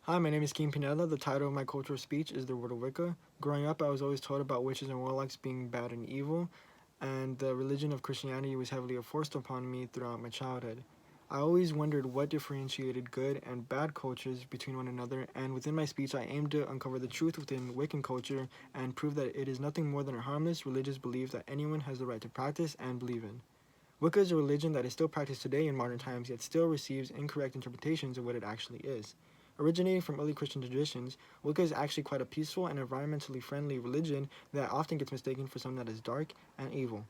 Hi, my name is Kean Pineda. The title of my cultural speech is The Word of Wicca. Growing up, I was always taught about witches and warlocks being bad and evil, and the religion of Christianity was heavily forced upon me throughout my childhood. I always wondered what differentiated good and bad cultures between one another, and within my speech, I aimed to uncover the truth within Wiccan culture and prove that it is nothing more than a harmless religious belief that anyone has the right to practice and believe in. Wicca is a religion that is still practiced today in modern times, yet still receives incorrect interpretations of what it actually is. Originating from early Christian traditions, Wicca is actually quite a peaceful and environmentally friendly religion that often gets mistaken for something that is dark and evil.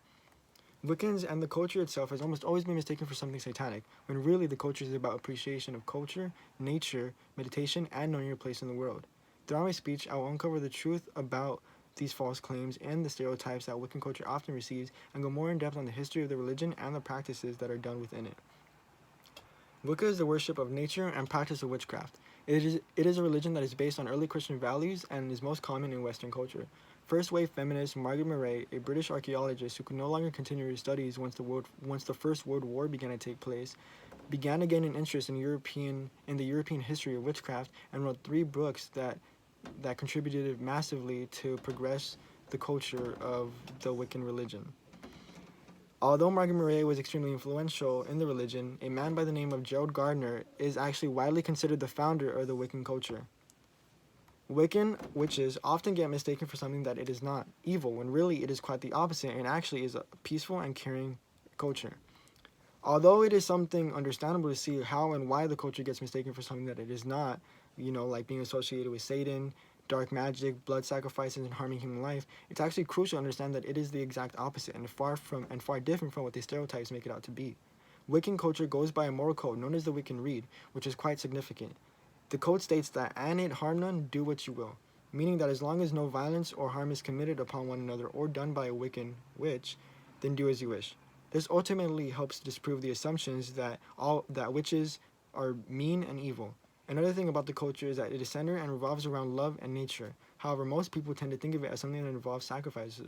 Wiccans and the culture itself has almost always been mistaken for something satanic, when really the culture is about appreciation of culture, nature, meditation, and knowing your place in the world. Throughout my speech, I will uncover the truth about these false claims and the stereotypes that Wiccan culture often receives, and go more in depth on the history of the religion and the practices that are done within it. Wicca is the worship of nature and practice of witchcraft. It is a religion that is based on early Christian values and is most common in Western culture. First wave feminist Margaret Murray, a British archaeologist who could no longer continue her studies once the First World War began to take place, began to gain an interest in the European history of witchcraft and wrote three books that contributed massively to progress the culture of the Wiccan religion. Although Margaret Murray was extremely influential in the religion, a man by the name of Gerald Gardner is actually widely considered the founder of the Wiccan culture. Wiccan witches often get mistaken for something that it is not, evil, when really it is quite the opposite and actually is a peaceful and caring culture. Although it is something understandable to see how and why the culture gets mistaken for something that it is not, like being associated with Satan, dark magic, blood sacrifices, and harming human life, it's actually crucial to understand that it is the exact opposite and far different from what the stereotypes make it out to be. Wiccan culture goes by a moral code known as the Wiccan Rede, which is quite significant. The code states that "an it harm none, do what you will," meaning that as long as no violence or harm is committed upon one another or done by a Wiccan witch, then do as you wish. This ultimately helps disprove the assumptions that witches are mean and evil. Another thing about the culture is that it is centered and revolves around love and nature. However, most people tend to think of it as something that involves sacrifices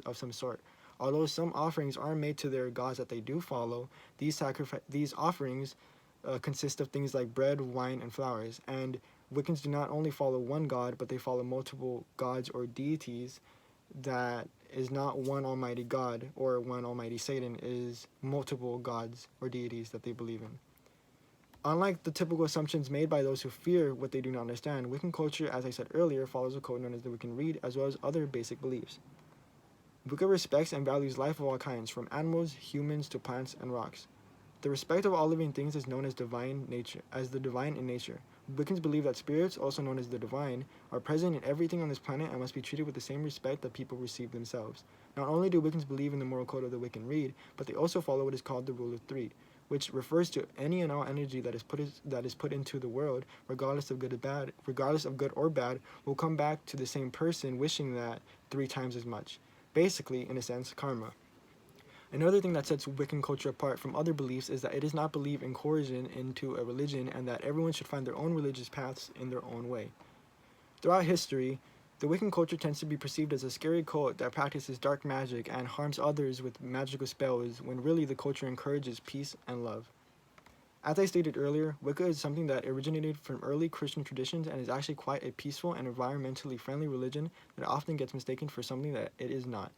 of some sort. Although some offerings are made to their gods that they do follow, these offerings consist of things like bread, wine, and flowers. And Wiccans do not only follow one god, but they follow multiple gods or deities that is not one almighty God or one almighty Satan, is multiple gods or deities that they believe in. Unlike the typical assumptions made by those who fear what they do not understand, Wiccan culture, as I said earlier, follows a code known as the Wiccan Rede, as well as other basic beliefs. Wicca respects and values life of all kinds, from animals, humans, to plants and rocks. The respect of all living things is known as the divine in nature. Wiccans believe that spirits, also known as the divine, are present in everything on this planet and must be treated with the same respect that people receive themselves. Not only do Wiccans believe in the moral code of the Wiccan Rede, but they also follow what is called the Rule of Three, which refers to any and all energy that is put into the world, regardless of good or bad, will come back to the same person, wishing that 3 times as much. Basically, in a sense, karma. Another thing that sets Wiccan culture apart from other beliefs is that it does not believe in coercion into a religion, and that everyone should find their own religious paths in their own way. Throughout history, the Wiccan culture tends to be perceived as a scary cult that practices dark magic and harms others with magical spells, when really the culture encourages peace and love. As I stated earlier, Wicca is something that originated from early Christian traditions and is actually quite a peaceful and environmentally friendly religion that often gets mistaken for something that it is not.